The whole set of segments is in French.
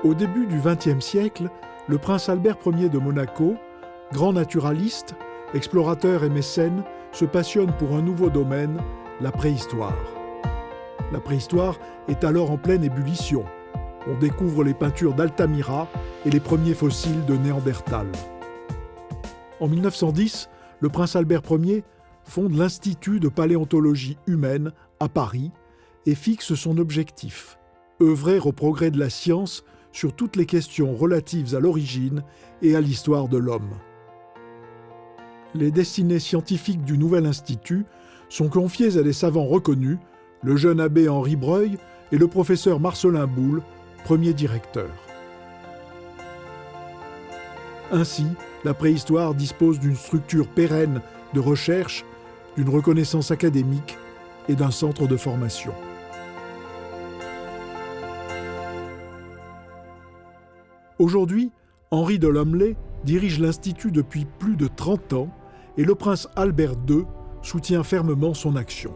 Au début du XXe siècle, le prince Albert Ier de Monaco, grand naturaliste, explorateur et mécène, se passionne pour un nouveau domaine, la préhistoire. La préhistoire est alors en pleine ébullition. On découvre les peintures d'Altamira et les premiers fossiles de Néandertal. En 1910, le prince Albert Ier fonde l'Institut de paléontologie humaine à Paris et fixe son objectif, œuvrer au progrès de la science sur toutes les questions relatives à l'origine et à l'histoire de l'homme. Les destinées scientifiques du nouvel institut sont confiées à des savants reconnus, le jeune abbé Henri Breuil et le professeur Marcellin Boule, premier directeur. Ainsi, la préhistoire dispose d'une structure pérenne de recherche, d'une reconnaissance académique et d'un centre de formation. Aujourd'hui, Henri de Lumley dirige l'Institut depuis plus de 30 ans et le prince Albert II soutient fermement son action.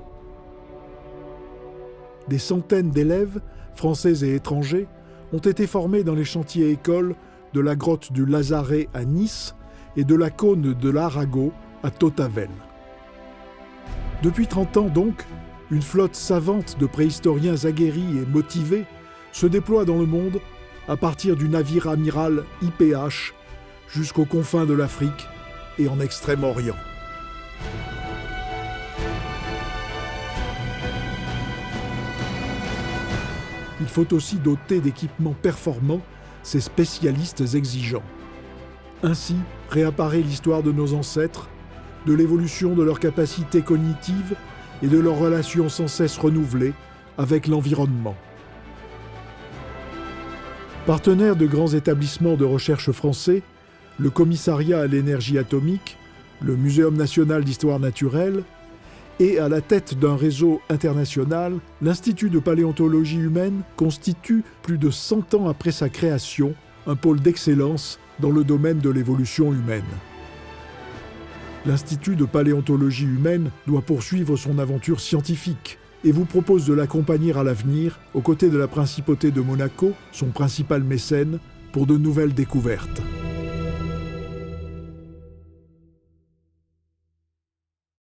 Des centaines d'élèves, français et étrangers, ont été formés dans les chantiers écoles de la grotte du Lazaret à Nice et de la cône de l'Arago à Tautavel. Depuis 30 ans donc, une flotte savante de préhistoriens aguerris et motivés se déploie dans le monde à partir du navire amiral IPH jusqu'aux confins de l'Afrique et en Extrême-Orient. Il faut aussi doter d'équipements performants ces spécialistes exigeants. Ainsi réapparaît l'histoire de nos ancêtres, de l'évolution de leurs capacités cognitives et de leurs relations sans cesse renouvelées avec l'environnement. Partenaire de grands établissements de recherche français, le Commissariat à l'énergie atomique, le Muséum national d'histoire naturelle, et à la tête d'un réseau international, l'Institut de paléontologie humaine constitue, plus de 100 ans après sa création, un pôle d'excellence dans le domaine de l'évolution humaine. L'Institut de paléontologie humaine doit poursuivre son aventure scientifique et vous propose de l'accompagner à l'avenir aux côtés de la Principauté de Monaco, son principal mécène, pour de nouvelles découvertes.